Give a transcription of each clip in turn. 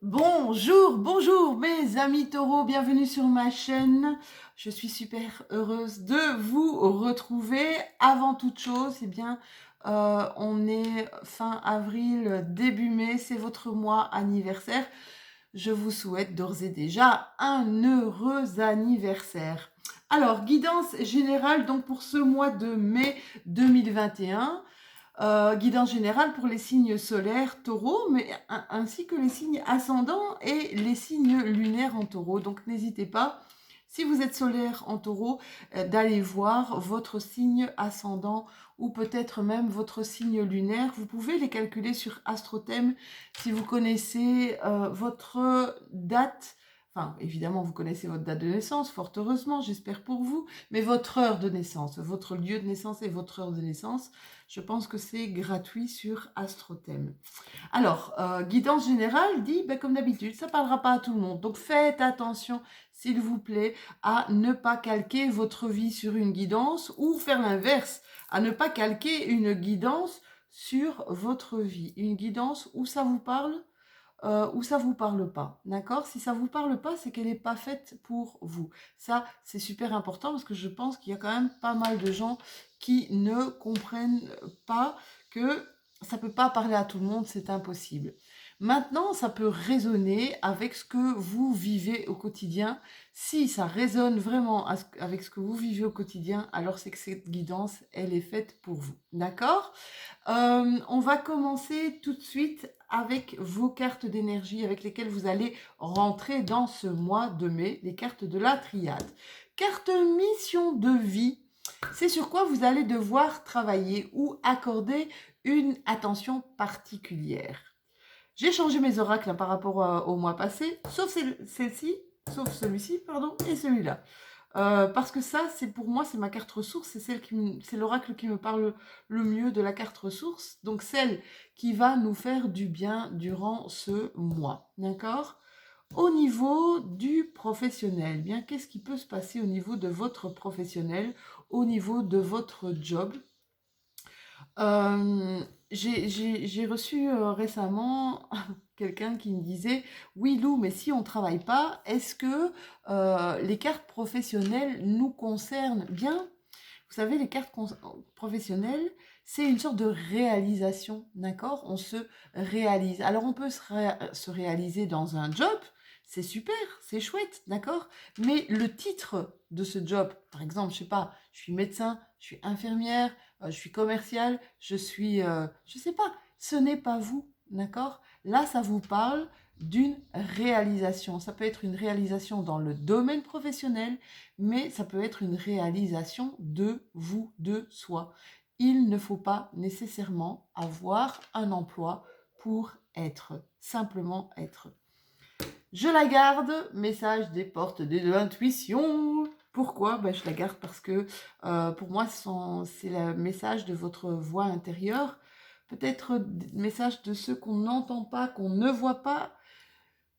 Bonjour mes amis taureaux, bienvenue sur ma chaîne. Je suis super heureuse de vous retrouver. Avant toute chose, on est fin avril, début mai, c'est votre mois anniversaire. Je vous souhaite d'ores et déjà un heureux anniversaire. Alors, guidance générale donc pour ce mois de mai 2021. Guidance générale pour les signes solaires taureaux, mais ainsi que les signes ascendants et les signes lunaires en taureau. Donc n'hésitez pas, si vous êtes solaire en taureau, d'aller voir votre signe ascendant ou peut-être même votre signe lunaire. Vous pouvez les calculer sur AstroThème si vous connaissez votre date. Enfin, évidemment, vous connaissez votre date de naissance, fort heureusement, j'espère pour vous, mais votre heure de naissance, votre lieu de naissance et votre heure de naissance, je pense que c'est gratuit sur AstroThème. Alors, guidance générale dit, comme d'habitude, ça ne parlera pas à tout le monde. Donc faites attention, s'il vous plaît, à ne pas calquer votre vie sur une guidance ou faire l'inverse, à ne pas calquer une guidance sur votre vie. Une guidance où ça vous parle ou ça vous parle pas, d'accord? Si ça vous parle pas, c'est qu'elle n'est pas faite pour vous. Ça, c'est super important parce que je pense qu'il y a quand même pas mal de gens qui ne comprennent pas que ça peut pas parler à tout le monde, c'est impossible. Maintenant, ça peut résonner avec ce que vous vivez au quotidien. Si ça résonne vraiment avec ce que vous vivez au quotidien, alors c'est que cette guidance, elle est faite pour vous, d'accord? On va commencer tout de suite avec vos cartes d'énergie avec lesquelles vous allez rentrer dans ce mois de mai, les cartes de la triade. Carte mission de vie, c'est sur quoi vous allez devoir travailler ou accorder une attention particulière. J'ai changé mes oracles par rapport au mois passé, sauf celle-ci, sauf celui-ci, pardon, et celui-là. Parce que ça, c'est pour moi, c'est ma carte ressource, c'est l'oracle qui me parle le mieux de la carte ressource, donc celle qui va nous faire du bien durant ce mois, d'accord? Au niveau du professionnel, bien, qu'est-ce qui peut se passer au niveau de votre professionnel, au niveau de votre job? J'ai reçu récemment quelqu'un qui me disait, oui Lou, mais si on ne travaille pas, est-ce que les cartes professionnelles nous concernent bien? Vous savez, les cartes professionnelles, c'est une sorte de réalisation, d'accord? On se réalise. Alors on peut se réaliser dans un job, c'est super, c'est chouette, d'accord? Mais le titre de ce job, par exemple, je sais pas, je suis médecin, je suis infirmière, je suis commerciale, je sais pas, ce n'est pas vous, d'accord? Là, ça vous parle d'une réalisation. Ça peut être une réalisation dans le domaine professionnel, mais ça peut être une réalisation de vous, de soi. Il ne faut pas nécessairement avoir un emploi pour être, simplement être. Je la garde, message des portes de l'intuition. Pourquoi? Je la garde parce que pour moi, c'est le message de votre voix intérieure. Peut-être message de ceux qu'on n'entend pas, qu'on ne voit pas,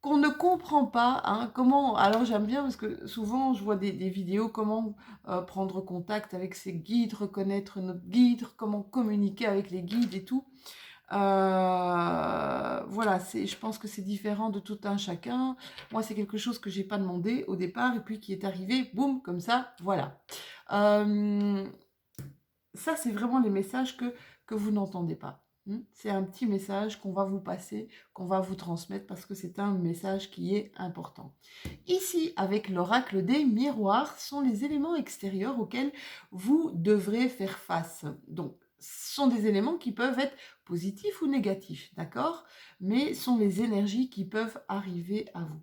qu'on ne comprend pas. Comment. Alors j'aime bien parce que souvent je vois des vidéos comment prendre contact avec ses guides, reconnaître notre guide, comment communiquer avec les guides et tout. Voilà, je pense que c'est différent de tout un chacun. Moi, c'est quelque chose que j'ai pas demandé au départ et puis qui est arrivé, boum, comme ça, voilà. Ça, c'est vraiment les messages que vous n'entendez pas. C'est un petit message qu'on va vous passer, qu'on va vous transmettre parce que c'est un message qui est important. Ici, avec l'oracle des miroirs, sont les éléments extérieurs auxquels vous devrez faire face. Donc, ce sont des éléments qui peuvent être positifs ou négatifs, d'accord? Mais sont les énergies qui peuvent arriver à vous.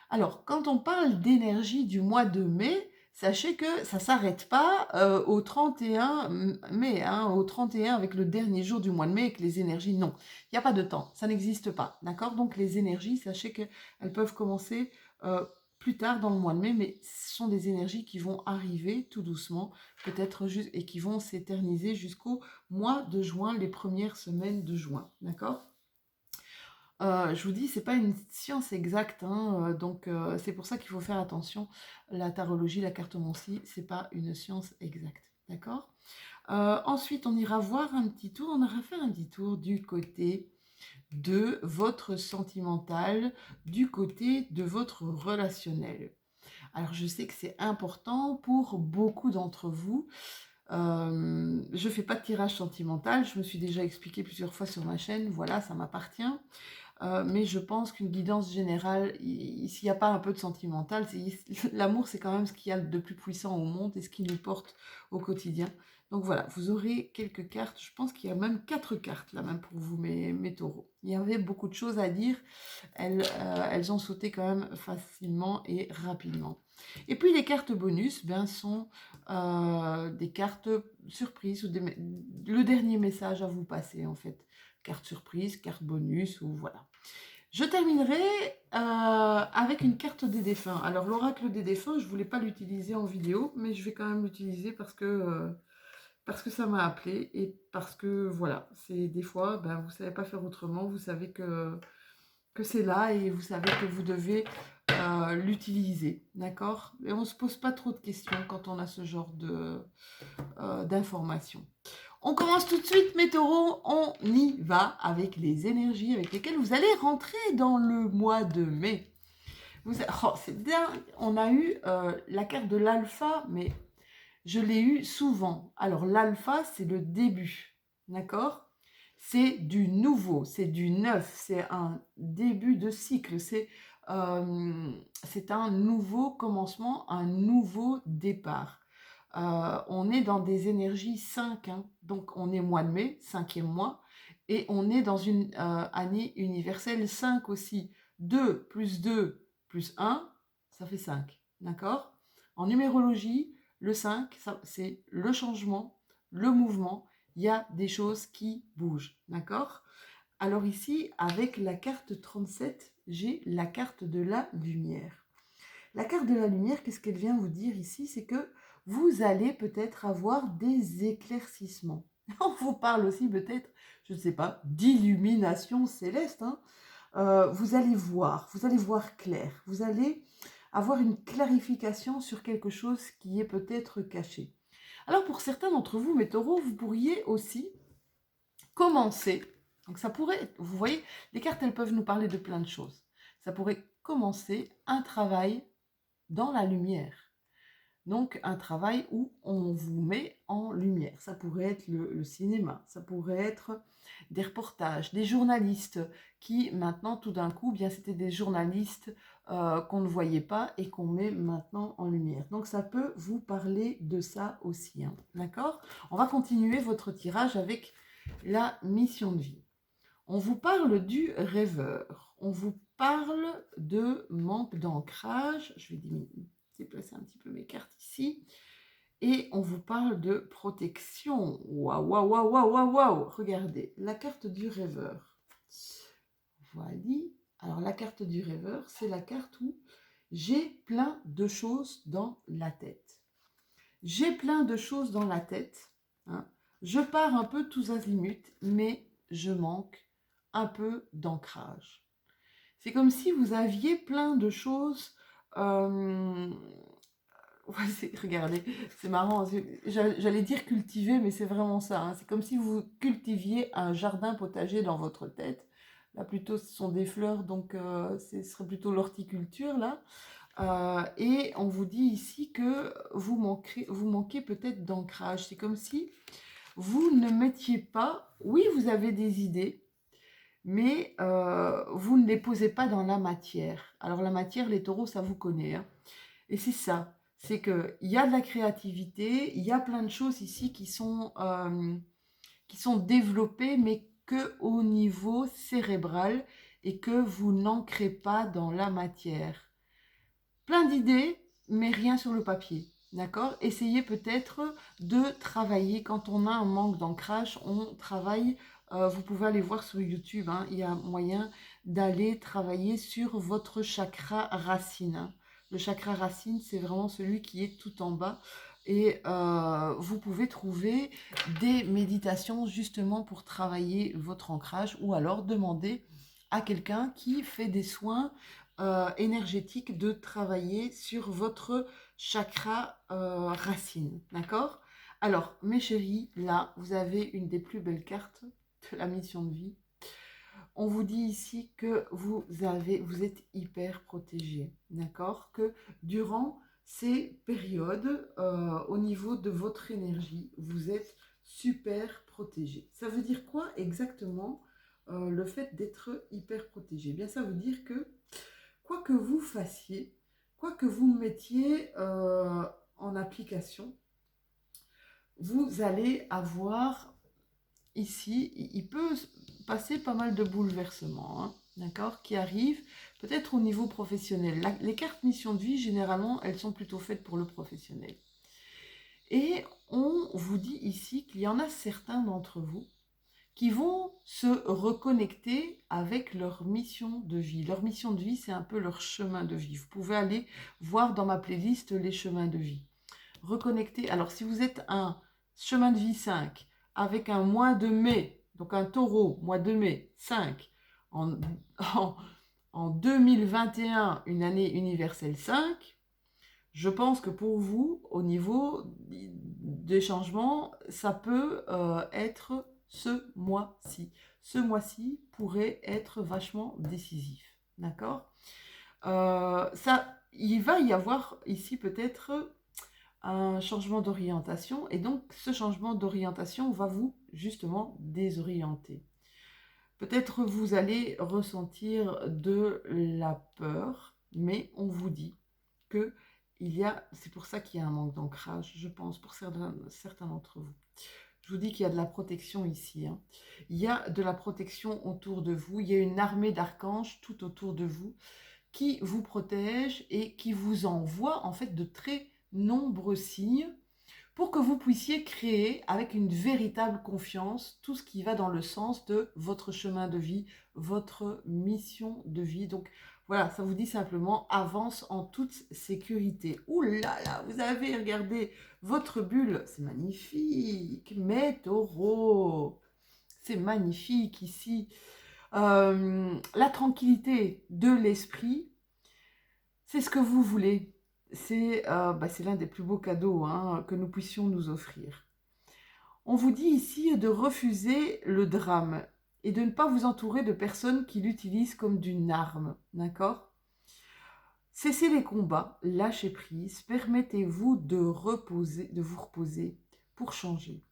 Alors, quand on parle d'énergie du mois de mai, sachez que ça ne s'arrête pas au 31 mai, au 31 avec le dernier jour du mois de mai, avec les énergies, non. Il n'y a pas de temps, ça n'existe pas, d'accord? Donc les énergies, sachez qu'elles peuvent commencer plus tard dans le mois de mai, mais ce sont des énergies qui vont arriver tout doucement, peut-être juste, et qui vont s'éterniser jusqu'au mois de juin, les premières semaines de juin, d'accord? Je vous dis, c'est pas une science exacte, donc c'est pour ça qu'il faut faire attention. La tarologie, la cartomancie, c'est pas une science exacte, d'accord? Ensuite, on ira voir un petit tour, on ira faire un petit tour du côté de votre sentimental, du côté de votre relationnel. Alors, je sais que c'est important pour beaucoup d'entre vous. Je ne fais pas de tirage sentimental, je me suis déjà expliqué plusieurs fois sur ma chaîne, voilà, ça m'appartient. Mais je pense qu'une guidance générale, s'il n'y a pas un peu de sentimental, l'amour c'est quand même ce qu'il y a de plus puissant au monde et ce qui nous porte au quotidien. Donc voilà, vous aurez quelques cartes, je pense qu'il y a même 4 cartes là même pour vous mes taureaux. Il y avait beaucoup de choses à dire, elles ont sauté quand même facilement et rapidement. Et puis les cartes bonus sont des cartes surprises, ou le dernier message à vous passer en fait. Carte surprise, carte bonus, ou voilà. Je terminerai avec une carte des défunts. Alors l'oracle des défunts, je ne voulais pas l'utiliser en vidéo, mais je vais quand même l'utiliser parce que ça m'a appelé et parce que voilà, c'est des fois, vous ne savez pas faire autrement, vous savez que c'est là et vous savez que vous devez l'utiliser, d'accord? Et on ne se pose pas trop de questions quand on a ce genre d'informations. On commence tout de suite, mes taureaux, on y va avec les énergies avec lesquelles vous allez rentrer dans le mois de mai. Oh, c'est dingue, on a eu la carte de l'alpha, mais je l'ai eu souvent. Alors l'alpha, c'est le début, d'accord? C'est du nouveau, c'est du neuf, c'est un début de cycle, c'est un nouveau commencement, un nouveau départ. On est dans des énergies 5, hein, donc on est mois de mai, 5e mois, et on est dans une année universelle 5 aussi. 2 plus 2 plus 1, ça fait 5, d'accord? En numérologie, le 5, c'est le changement, le mouvement, il y a des choses qui bougent, d'accord? Alors ici, avec la carte 37, j'ai la carte de la lumière. La carte de la lumière, qu'est-ce qu'elle vient vous dire ici? C'est que vous allez peut-être avoir des éclaircissements. On vous parle aussi peut-être, je ne sais pas, d'illumination céleste, hein. Vous allez voir clair, vous allez avoir une clarification sur quelque chose qui est peut-être caché. Alors pour certains d'entre vous, mes taureaux, vous pourriez aussi commencer, donc ça pourrait, vous voyez, les cartes, elles peuvent nous parler de plein de choses. Ça pourrait commencer un travail dans la lumière. Donc un travail où on vous met en lumière. Ça pourrait être le cinéma, ça pourrait être des reportages, des journalistes qui maintenant tout d'un coup, bien c'était des journalistes qu'on ne voyait pas et qu'on met maintenant en lumière. Donc ça peut vous parler de ça aussi, hein, d'accord? On va continuer votre tirage avec la mission de vie. On vous parle du rêveur, on vous parle de manque d'ancrage, je vais déplacer un petit peu mes cartes ici, et on vous parle de protection. Waouh, waouh, waouh, waouh, waouh, waouh. Regardez, la carte du rêveur. Voilà. Alors la carte du rêveur, c'est la carte où j'ai plein de choses dans la tête. J'ai plein de choses dans la tête, hein. Je pars un peu tous azimuts, mais je manque un peu d'ancrage. C'est comme si vous aviez plein de choses. Regardez, c'est marrant. J'allais dire cultiver, mais c'est vraiment ça, hein. C'est comme si vous cultiviez un jardin potager dans votre tête. Là, plutôt, ce sont des fleurs, donc ce serait plutôt l'horticulture, là. Et on vous dit ici que vous manquez peut-être d'ancrage. C'est comme si vous ne mettiez pas... Oui, vous avez des idées, mais vous ne les posez pas dans la matière. Alors la matière, les taureaux, ça vous connaît, hein. Et c'est ça, c'est qu'il y a de la créativité, il y a plein de choses ici qui sont développées, mais qu'au niveau cérébral et que vous n'ancrez pas dans la matière. Plein d'idées, mais rien sur le papier. D'accord? Essayez peut-être de travailler. Quand on a un manque d'ancrage, on travaille. Vous pouvez aller voir sur YouTube, hein, il y a moyen d'aller travailler sur votre chakra racine, hein. Le chakra racine, c'est vraiment celui qui est tout en bas. Et vous pouvez trouver des méditations justement pour travailler votre ancrage ou alors demander à quelqu'un qui fait des soins énergétique de travailler sur votre chakra racine, d'accord? Alors, mes chéris, là, vous avez une des plus belles cartes de la mission de vie. On vous dit ici que vous êtes hyper protégé, d'accord? Que durant ces périodes, au niveau de votre énergie, vous êtes super protégé. Ça veut dire quoi exactement le fait d'être hyper protégé? Eh bien, ça veut dire que quoi que vous fassiez, quoi que vous mettiez en application, vous allez avoir ici, il peut passer pas mal de bouleversements, hein, d'accord, qui arrivent peut-être au niveau professionnel. Les cartes mission de vie, généralement, elles sont plutôt faites pour le professionnel. Et on vous dit ici qu'il y en a certains d'entre vous qui vont se reconnecter avec leur mission de vie. Leur mission de vie, c'est un peu leur chemin de vie. Vous pouvez aller voir dans ma playlist les chemins de vie. Reconnecter. Alors, si vous êtes un chemin de vie 5 avec un mois de mai, donc un taureau, mois de mai 5, en, en 2021, une année universelle 5, je pense que pour vous, au niveau des changements, ça peut être ce mois-ci. Ce mois-ci pourrait être vachement décisif. D'accord il va y avoir ici peut-être un changement d'orientation. Et donc, ce changement d'orientation va vous, justement, désorienter. Peut-être vous allez ressentir de la peur, mais on vous dit que c'est pour ça qu'il y a un manque d'ancrage, je pense, pour certains d'entre vous. Je vous dis qu'il y a de la protection ici. Hein. Il y a de la protection autour de vous. Il y a une armée d'archanges tout autour de vous qui vous protège et qui vous envoie en fait de très nombreux signes pour que vous puissiez créer avec une véritable confiance tout ce qui va dans le sens de votre chemin de vie, votre mission de vie. Donc voilà, ça vous dit simplement avance en toute sécurité. Ouh là là, vous avez regardé votre bulle, c'est magnifique. Mes taureaux, c'est magnifique ici. La tranquillité de l'esprit, c'est ce que vous voulez. C'est l'un des plus beaux cadeaux hein, que nous puissions nous offrir. On vous dit ici de refuser le drame et de ne pas vous entourer de personnes qui l'utilisent comme d'une arme, d'accord? Cessez les combats, lâchez prise, permettez-vous de vous reposer pour changer.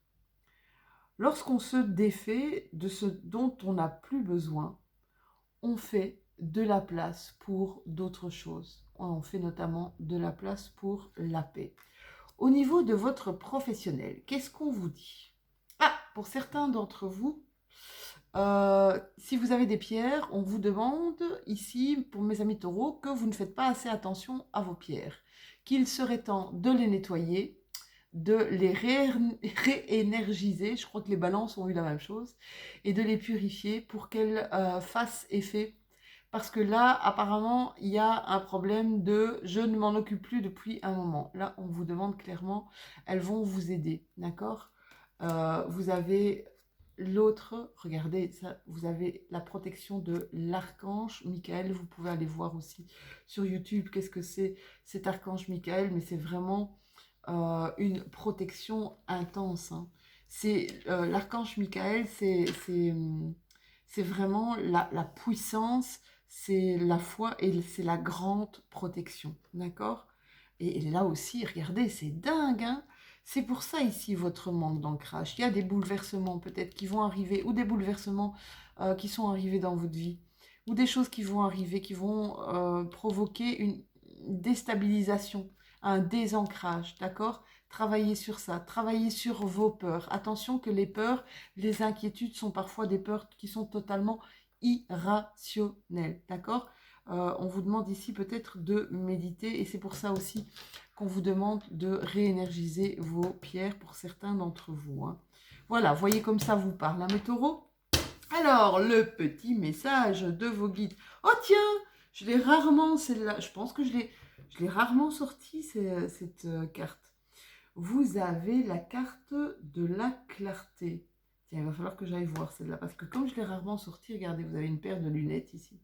Lorsqu'on se défait de ce dont on n'a plus besoin, on fait de la place pour d'autres choses. On fait notamment de la place pour la paix. Au niveau de votre professionnel, qu'est-ce qu'on vous dit? Ah, pour certains d'entre vous, si vous avez des pierres, on vous demande ici, pour mes amis taureaux, que vous ne faites pas assez attention à vos pierres. Qu'il serait temps de les nettoyer, de les réénergiser, je crois que les balances ont eu la même chose, et de les purifier pour qu'elles fassent effet. Parce que là, apparemment, il y a un problème de « je ne m'en occupe plus depuis un moment ». Là, on vous demande clairement, elles vont vous aider, d'accord vous avez l'autre, regardez, ça, vous avez la protection de l'archange Michael. Vous pouvez aller voir aussi sur YouTube qu'est-ce que c'est cet archange Michael, mais c'est vraiment une protection intense. Hein. C'est l'archange Michael, c'est vraiment la puissance, c'est la foi et c'est la grande protection, d'accord? Et là aussi, regardez, c'est dingue, hein? C'est pour ça ici votre manque d'ancrage. Il y a des bouleversements peut-être qui vont arriver, ou des bouleversements qui sont arrivés dans votre vie, ou des choses qui vont arriver, qui vont provoquer une déstabilisation, un désancrage, d'accord? Travaillez sur ça, travaillez sur vos peurs. Attention que les peurs, les inquiétudes sont parfois des peurs qui sont totalement irrationnelles, d'accord? On vous demande ici peut-être de méditer et c'est pour ça aussi qu'on vous demande de réénergiser vos pierres pour certains d'entre vous. Hein. Voilà, voyez comme ça vous parle, hein, mes taureaux. Alors, le petit message de vos guides. Oh tiens, je l'ai rarement, celle-là, je pense que je l'ai rarement sortie, cette carte. Vous avez la carte de la clarté. Tiens, il va falloir que j'aille voir celle-là, parce que comme je l'ai rarement sortie, regardez, vous avez une paire de lunettes ici.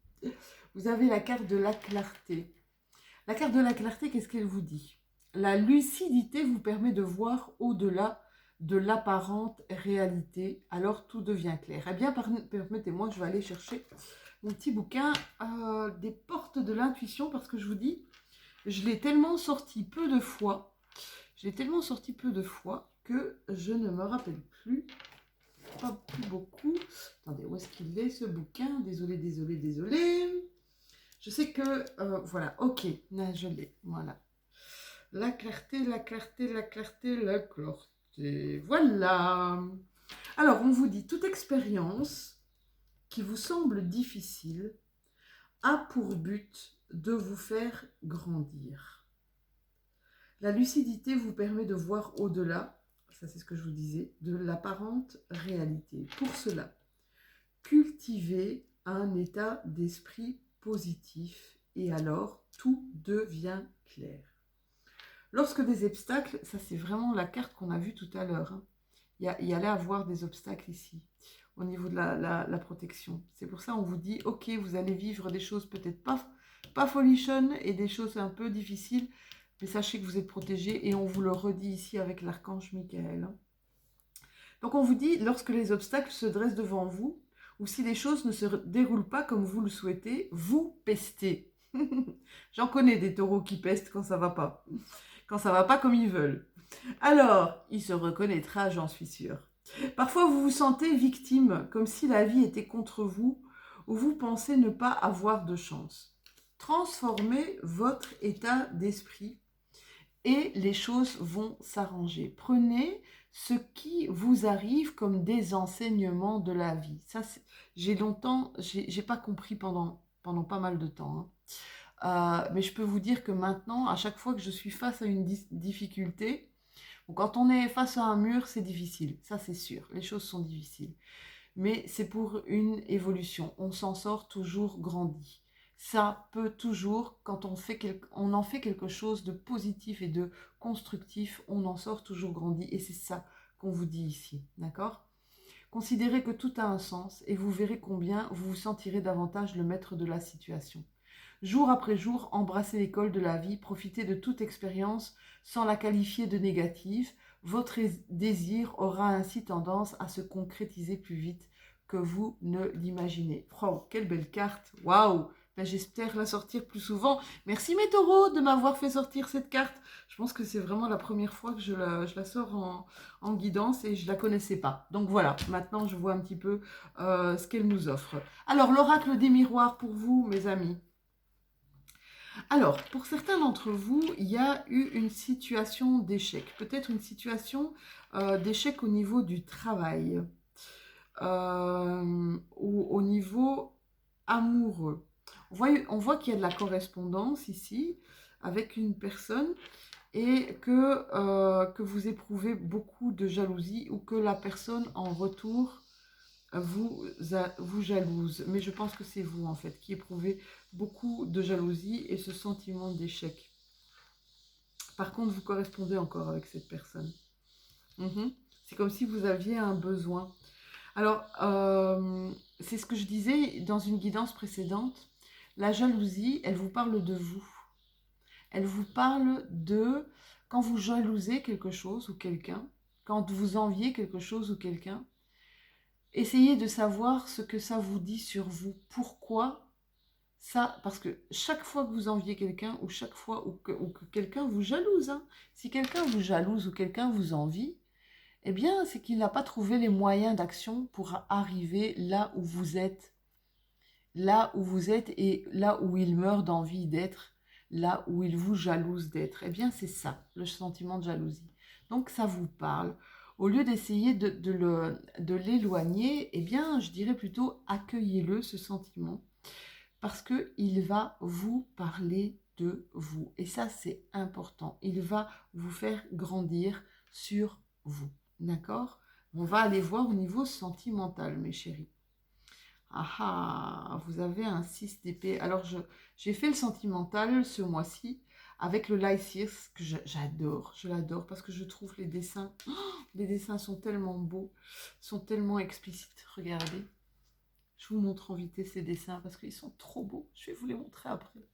Vous avez la carte de la clarté. La carte de la clarté, qu'est-ce qu'elle vous dit? La lucidité vous permet de voir au-delà de l'apparente réalité, alors tout devient clair. Eh bien, permettez-moi, je vais aller chercher mon petit bouquin des portes de l'intuition, parce que je vous dis, je l'ai tellement sorti peu de fois, que je ne me rappelle plus, pas plus beaucoup. Attendez, où est-ce qu'il est ce bouquin? Désolé. Je sais que, voilà, ok, là, je l'ai, voilà. La clarté. Voilà. Alors, on vous dit, toute expérience qui vous semble difficile a pour but de vous faire grandir. La lucidité vous permet de voir au-delà, ça c'est ce que je vous disais, de l'apparente réalité. Pour cela, cultivez un état d'esprit positif et alors tout devient clair. Lorsque des obstacles, ça c'est vraiment la carte qu'on a vue tout à l'heure, hein. Il y allait avoir des obstacles ici, au niveau de la protection. C'est pour ça qu'on vous dit, ok, vous allez vivre des choses peut-être pas folichonnes et des choses un peu difficiles, mais sachez que vous êtes protégés et on vous le redit ici avec l'archange Michael, hein. Donc on vous dit, lorsque les obstacles se dressent devant vous, ou si les choses ne se déroulent pas comme vous le souhaitez, vous pestez. J'en connais des taureaux qui pestent quand ça va pas. Quand ça va pas comme ils veulent. Alors, il se reconnaîtra, j'en suis sûre. Parfois, vous vous sentez victime, comme si la vie était contre vous, ou vous pensez ne pas avoir de chance. Transformez votre état d'esprit et les choses vont s'arranger. Prenez ce qui vous arrive comme des enseignements de la vie. Ça, j'ai pas compris pendant pas mal de temps, hein. Mais je peux vous dire que maintenant, à chaque fois que je suis face à une difficulté, quand on est face à un mur, c'est difficile, ça c'est sûr, les choses sont difficiles. Mais c'est pour une évolution, on s'en sort toujours grandi. Ça peut toujours, quand on en fait quelque chose de positif et de constructif, on en sort toujours grandi. Et c'est ça qu'on vous dit ici, d'accord ? Considérez que tout a un sens et vous verrez combien vous vous sentirez davantage le maître de la situation. Jour après jour, embrassez l'école de la vie, profitez de toute expérience sans la qualifier de négative. Votre désir aura ainsi tendance à se concrétiser plus vite que vous ne l'imaginez. Wow, quelle belle carte! Waouh! Ben, j'espère la sortir plus souvent. Merci mes taureaux de m'avoir fait sortir cette carte. Je pense que c'est vraiment la première fois que je la sors en guidance et je ne la connaissais pas. Donc voilà, maintenant je vois un petit peu ce qu'elle nous offre. Alors, l'oracle des miroirs pour vous, mes amis. Alors, pour certains d'entre vous, il y a eu une situation d'échec, peut-être une situation d'échec au niveau du travail, ou au niveau amoureux. On voit qu'il y a de la correspondance ici avec une personne et que vous éprouvez beaucoup de jalousie ou que la personne en retour vous jalouse. Mais je pense que c'est vous, en fait, qui éprouvez beaucoup de jalousie et ce sentiment d'échec. Par contre, vous correspondez encore avec cette personne. C'est comme si vous aviez un besoin. Alors, c'est ce que je disais dans une guidance précédente. La jalousie, elle vous parle de vous. Elle vous parle de quand vous jalousez quelque chose ou quelqu'un, quand vous enviez quelque chose ou quelqu'un. Essayez de savoir ce que ça vous dit sur vous. Pourquoi ça? Parce que chaque fois que vous enviez quelqu'un ou chaque fois que quelqu'un vous jalouse, hein, si quelqu'un vous jalouse ou quelqu'un vous envie, eh bien, c'est qu'il n'a pas trouvé les moyens d'action pour arriver là où vous êtes. Là où vous êtes et là où il meurt d'envie d'être, là où il vous jalouse d'être. Eh bien, c'est ça, le sentiment de jalousie. Donc, ça vous parle. Au lieu d'essayer de l'éloigner, eh bien, je dirais plutôt accueillez-le, ce sentiment, parce qu'il va vous parler de vous. Et ça, c'est important. Il va vous faire grandir sur vous. D'accord? On va aller voir au niveau sentimental, mes chéris. Ah, vous avez un 6 d'épée. Alors, j'ai fait le sentimental ce mois-ci avec le Lycius, que j'adore. Je l'adore parce que je trouve les dessins sont tellement beaux, sont tellement explicites. Regardez. Je vous montre en vitesse ces dessins parce qu'ils sont trop beaux. Je vais vous les montrer après.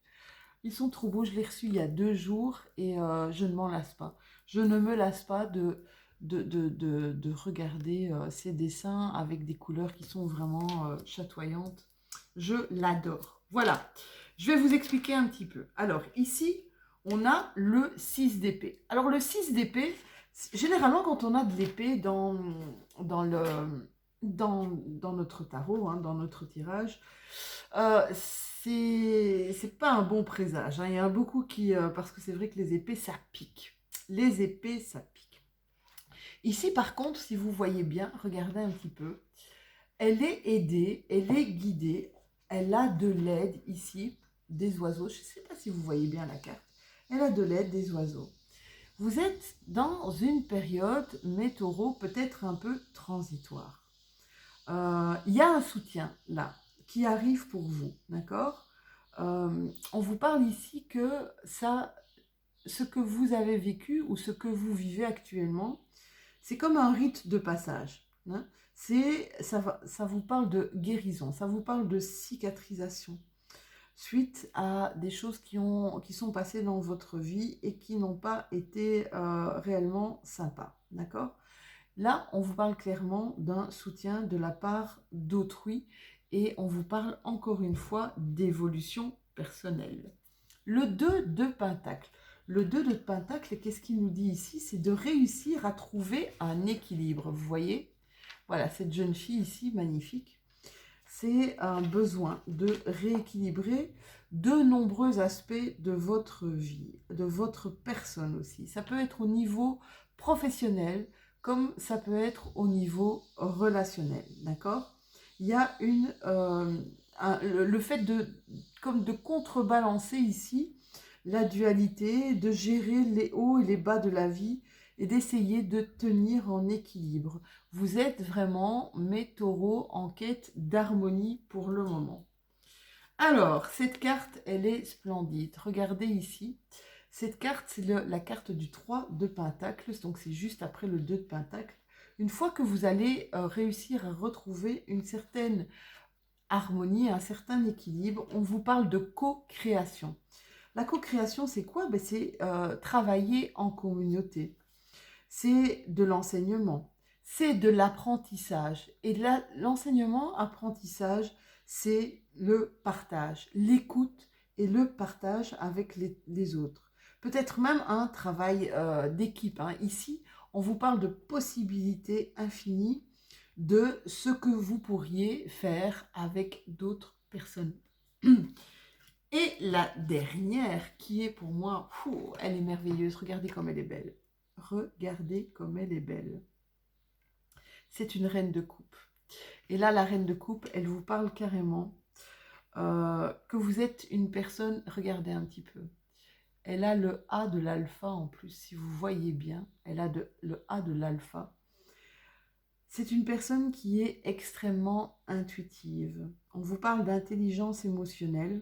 Ils sont trop beaux. Je l'ai reçu il y a 2 jours et je ne m'en lasse pas. Je ne me lasse pas de regarder ces dessins avec des couleurs qui sont vraiment chatoyantes. Je l'adore. Voilà, je vais vous expliquer un petit peu. Alors ici, on a le 6 d'épée. Alors le 6 d'épée, généralement quand on a de l'épée dans notre tarot, hein, dans notre tirage, c'est pas un bon présage. Hein. Il y en a beaucoup qui... parce que c'est vrai que les épées, ça pique. Les épées, ça pique. Ici, par contre, si vous voyez bien, regardez un petit peu, elle est aidée, elle est guidée, elle a de l'aide ici, des oiseaux. Je ne sais pas si vous voyez bien la carte. Elle a de l'aide, des oiseaux. Vous êtes dans une période, mes taureaux, peut-être un peu transitoire. Il y a un soutien, là, qui arrive pour vous, d'accord? On vous parle ici que ça, ce que vous avez vécu ou ce que vous vivez actuellement, c'est comme un rite de passage. Hein. Ça vous parle de guérison, ça vous parle de cicatrisation suite à des choses qui sont passées dans votre vie et qui n'ont pas été réellement sympas. D'accord? Là, on vous parle clairement d'un soutien de la part d'autrui et on vous parle encore une fois d'évolution personnelle. Le 2 de Pentacle. Le 2 de Pentacle, qu'est-ce qu'il nous dit ici? C'est de réussir à trouver un équilibre. Vous voyez? Voilà, cette jeune fille ici, magnifique. C'est un besoin de rééquilibrer de nombreux aspects de votre vie, de votre personne aussi. Ça peut être au niveau professionnel, comme ça peut être au niveau relationnel, d'accord? Il y a le fait de contrebalancer ici la dualité, de gérer les hauts et les bas de la vie et d'essayer de tenir en équilibre. Vous êtes vraiment, mes taureaux, en quête d'harmonie pour le moment. Alors, cette carte, elle est splendide. Regardez ici. Cette carte, c'est la carte du 3 de Pentacle, donc c'est juste après le 2 de Pentacle. Une fois que vous allez réussir à retrouver une certaine harmonie, un certain équilibre, on vous parle de co-création. La co-création, c'est quoi? Ben, c'est travailler en communauté. C'est de l'enseignement, c'est de l'apprentissage. Et l'enseignement, apprentissage, c'est le partage, l'écoute et le partage avec les autres. Peut-être même un travail d'équipe. Hein. Ici, on vous parle de possibilités infinies de ce que vous pourriez faire avec d'autres personnes. Et la dernière, qui est pour moi, elle est merveilleuse. Regardez comme elle est belle. Regardez comme elle est belle. C'est une reine de coupe. Et là, la reine de coupe, elle vous parle carrément que vous êtes une personne, regardez un petit peu. Elle a le A de l'alpha en plus, si vous voyez bien. Elle a le A de l'alpha. C'est une personne qui est extrêmement intuitive. On vous parle d'intelligence émotionnelle.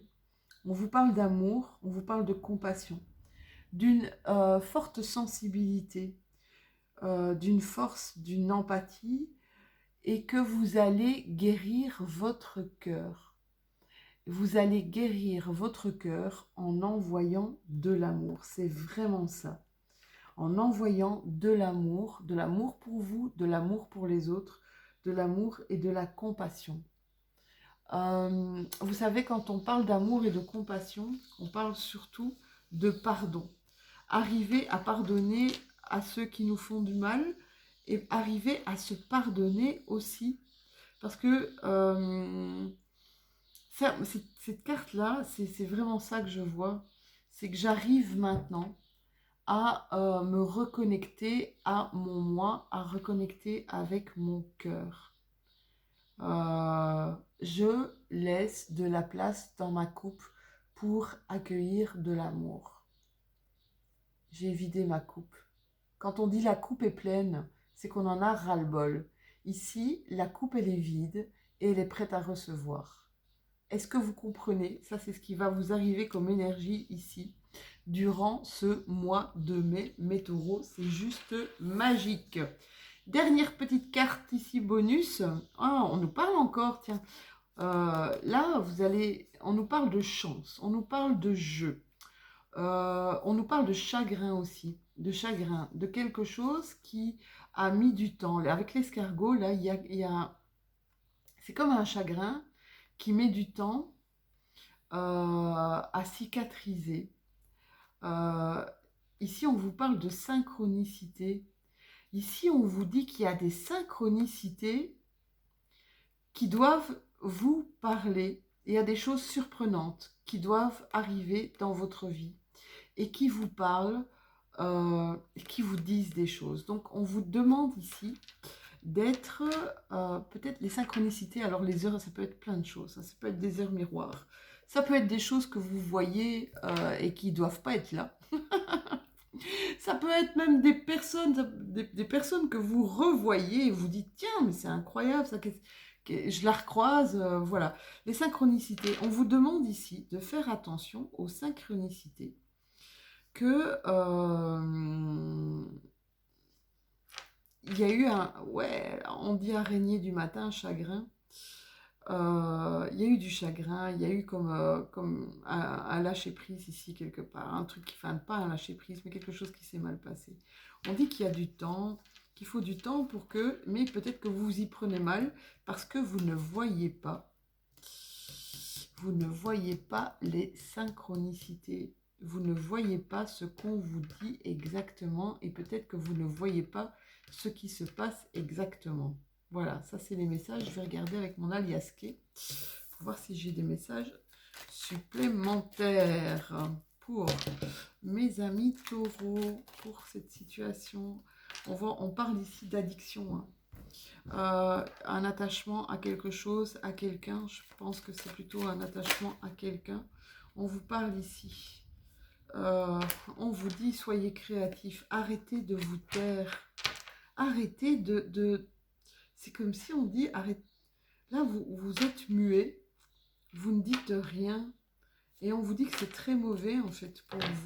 On vous parle d'amour, on vous parle de compassion, d'une forte sensibilité, d'une force, d'une empathie, et que vous allez guérir votre cœur. Vous allez guérir votre cœur en envoyant de l'amour. C'est vraiment ça. En envoyant de l'amour pour vous, de l'amour pour les autres, de l'amour et de la compassion. Vous savez, quand on parle d'amour et de compassion, on parle surtout de pardon. Arriver à pardonner à ceux qui nous font du mal et arriver à se pardonner aussi. Parce que cette carte-là, c'est vraiment ça que je vois. C'est que j'arrive maintenant à me reconnecter à mon moi, à reconnecter avec mon cœur. Je laisse de la place dans ma coupe pour accueillir de l'amour. J'ai vidé ma coupe. Quand on dit la coupe est pleine, c'est qu'on en a ras-le-bol. Ici, la coupe, elle est vide et elle est prête à recevoir. Est-ce que vous comprenez? Ça, c'est ce qui va vous arriver comme énergie ici. Durant ce mois de mai, mes taureaux, c'est juste magique. Dernière petite carte ici, bonus. Ah, on nous parle encore, tiens. Là, on nous parle de chance, on nous parle de jeu. On nous parle de chagrin aussi, de chagrin, de quelque chose qui a mis du temps. Avec l'escargot, là, c'est comme un chagrin qui met du temps à cicatriser. Ici, on vous parle de synchronicité. Ici, on vous dit qu'il y a des synchronicités qui doivent vous parler. Il y a des choses surprenantes qui doivent arriver dans votre vie et qui vous parlent, qui vous disent des choses. Donc, on vous demande ici d'être, peut-être les synchronicités, alors les heures, ça peut être plein de choses, ça peut être des heures miroirs, ça peut être des choses que vous voyez et qui ne doivent pas être là. Ça peut être même des personnes, des personnes que vous revoyez et vous dites, tiens, mais c'est incroyable, ça, je la recroise, voilà. Les synchronicités, on vous demande ici de faire attention aux synchronicités que il y a eu ouais, on dit araignée du matin, chagrin. Il y a eu du chagrin, il y a eu comme un lâcher-prise ici quelque part, un truc enfin pas un lâcher-prise, mais quelque chose qui s'est mal passé. On dit qu'il y a du temps, qu'il faut du temps pour que, mais peut-être que vous y prenez mal parce que vous ne voyez pas les synchronicités, vous ne voyez pas ce qu'on vous dit exactement et peut-être que vous ne voyez pas ce qui se passe exactement. Voilà, ça c'est les messages. Je vais regarder avec mon aliasqué pour voir si j'ai des messages supplémentaires pour mes amis taureaux, pour cette situation. On parle ici d'addiction, hein. Un attachement à quelque chose, à quelqu'un. Je pense que c'est plutôt un attachement à quelqu'un. On vous parle ici. On vous dit, soyez créatifs. Arrêtez de vous taire. Arrêtez c'est comme si on dit, arrête. Là, vous êtes muet, vous ne dites rien, et on vous dit que c'est très mauvais, en fait, pour vous.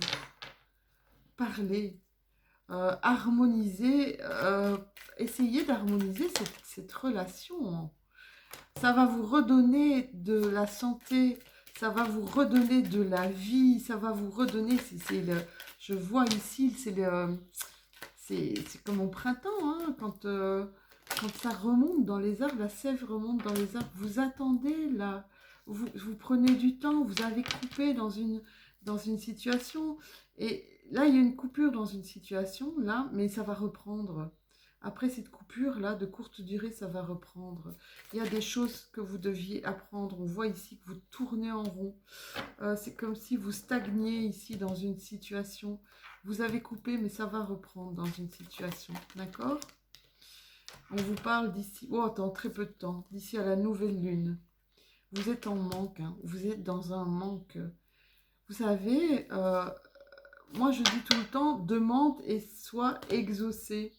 Parlez, harmonisez, essayez d'harmoniser cette relation. Ça va vous redonner de la santé, ça va vous redonner de la vie, ça va vous redonner, je vois ici, c'est comme au printemps, hein, quand ça remonte dans les arbres, la sève remonte dans les arbres, vous attendez là, vous prenez du temps, vous avez coupé dans une situation, et là il y a une coupure dans une situation, là, mais ça va reprendre. Après cette coupure là, de courte durée, ça va reprendre. Il y a des choses que vous deviez apprendre, on voit ici que vous tournez en rond, c'est comme si vous stagniez ici dans une situation. Vous avez coupé, mais ça va reprendre dans une situation, d'accord? On vous parle d'ici, dans très peu de temps, d'ici à la nouvelle lune. Vous êtes en manque, hein, vous êtes dans un manque. Vous savez, moi je dis tout le temps, demande et sois exaucé.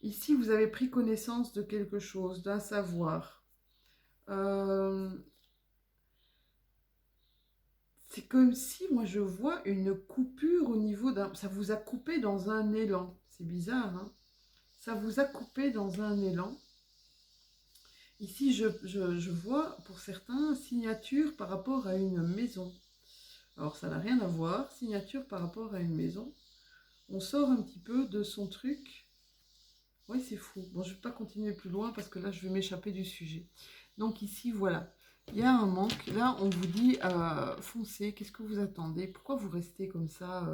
Ici, vous avez pris connaissance de quelque chose, d'un savoir. C'est comme si, moi, je vois une coupure au niveau d'un... Ça vous a coupé dans un élan. C'est bizarre, hein? Ça vous a coupé dans un élan. Ici, je vois, pour certains, signature par rapport à une maison. Alors, ça n'a rien à voir. Signature par rapport à une maison. On sort un petit peu de son truc. Oui, c'est fou. Bon, je ne vais pas continuer plus loin parce que là, je vais m'échapper du sujet. Donc ici, voilà. Il y a un manque. Là, on vous dit, foncez. Qu'est-ce que vous attendez? Pourquoi vous restez comme ça?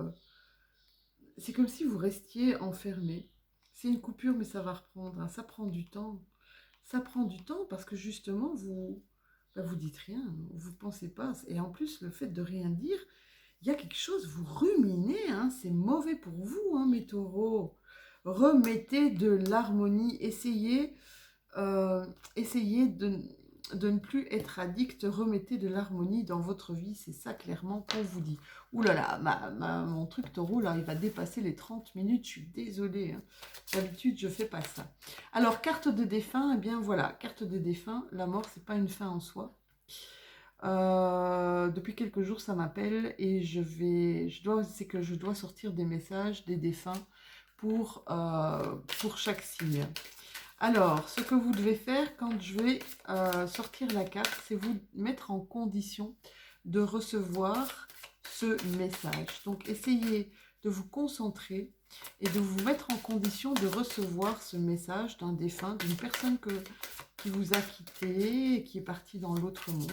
C'est comme si vous restiez enfermé. C'est une coupure, mais ça va reprendre, hein. Ça prend du temps. Ça prend du temps parce que justement, vous dites rien. Vous ne pensez pas. Et en plus, le fait de rien dire, il y a quelque chose, vous ruminez. Hein, c'est mauvais pour vous, hein, mes taureaux. Remettez de l'harmonie. Essayez de ne plus être addict, remettez de l'harmonie dans votre vie, c'est ça clairement qu'on vous dit. Ouh là là, mon truc taureau, là, il va dépasser les 30 minutes, je suis désolée. Hein. D'habitude, je fais pas ça. Alors, carte de défunt, eh bien voilà, carte de défunt, la mort, c'est pas une fin en soi. Depuis quelques jours, ça m'appelle et c'est que je dois sortir des messages des défunts pour chaque signe. Alors, ce que vous devez faire quand je vais sortir la carte, c'est vous mettre en condition de recevoir ce message. Donc, essayez de vous concentrer et de vous mettre en condition de recevoir ce message d'un défunt, d'une personne qui vous a quitté et qui est partie dans l'autre monde.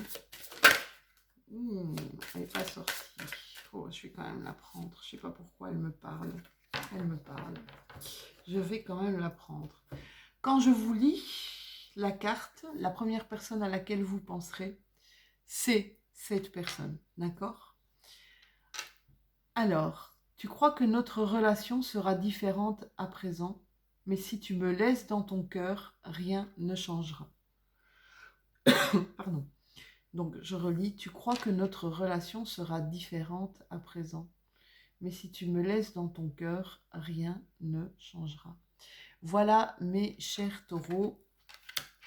Elle n'est pas sortie. Oh, je vais quand même la prendre. Je ne sais pas pourquoi elle me parle. Elle me parle. Je vais quand même la prendre. Quand je vous lis la carte, la première personne à laquelle vous penserez, c'est cette personne. D'accord? Alors, tu crois que notre relation sera différente à présent, mais si tu me laisses dans ton cœur, rien ne changera. Pardon. Donc, je relis. Tu crois que notre relation sera différente à présent, mais si tu me laisses dans ton cœur, rien ne changera. Voilà, mes chers taureaux,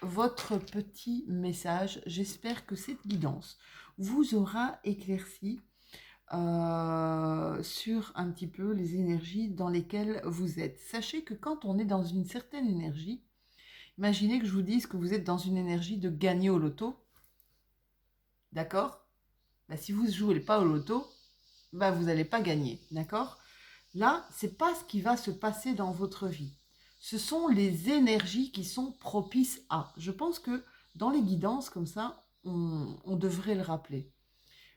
votre petit message. J'espère que cette guidance vous aura éclairci sur un petit peu les énergies dans lesquelles vous êtes. Sachez que quand on est dans une certaine énergie, imaginez que je vous dise que vous êtes dans une énergie de gagner au loto. D'accord? Si vous ne jouez pas au loto, vous n'allez pas gagner. D'accord? Là, ce n'est pas ce qui va se passer dans votre vie. Ce sont les énergies qui sont propices à. Je pense que dans les guidances comme ça, on devrait le rappeler.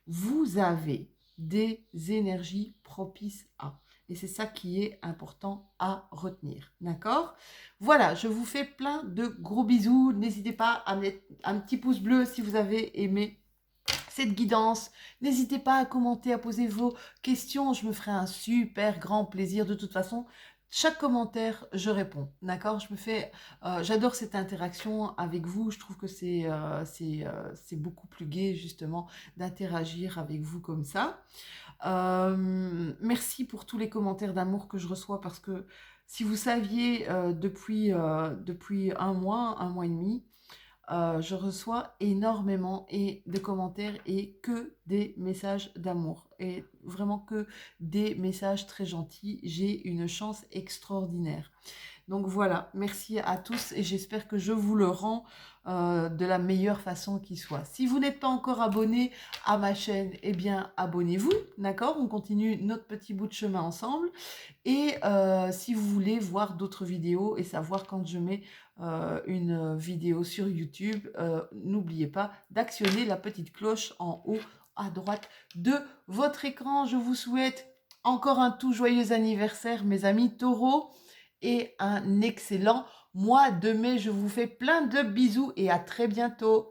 Vous avez des énergies propices à. Et c'est ça qui est important à retenir. D'accord? Voilà, je vous fais plein de gros bisous. N'hésitez pas à mettre un petit pouce bleu si vous avez aimé cette guidance. N'hésitez pas à commenter, à poser vos questions. Je me ferai un super grand plaisir. De toute façon, chaque commentaire, je réponds. D'accord? J'adore cette interaction avec vous. Je trouve que c'est beaucoup plus gai, justement, d'interagir avec vous comme ça. Merci pour tous les commentaires d'amour que je reçois, parce que si vous saviez, depuis un mois et demi, je reçois énormément de commentaires et que des messages d'amour. Et vraiment que des messages très gentils. J'ai une chance extraordinaire. Donc voilà, merci à tous et j'espère que je vous le rends de la meilleure façon qui soit. Si vous n'êtes pas encore abonné à ma chaîne, eh bien abonnez-vous, d'accord? On continue notre petit bout de chemin ensemble. Et si vous voulez voir d'autres vidéos et savoir quand je mets une vidéo sur YouTube, n'oubliez pas d'actionner la petite cloche en haut à droite de votre écran. Je vous souhaite encore un tout joyeux anniversaire, mes amis taureaux, et un excellent mois de mai. Je vous fais plein de bisous et à très bientôt.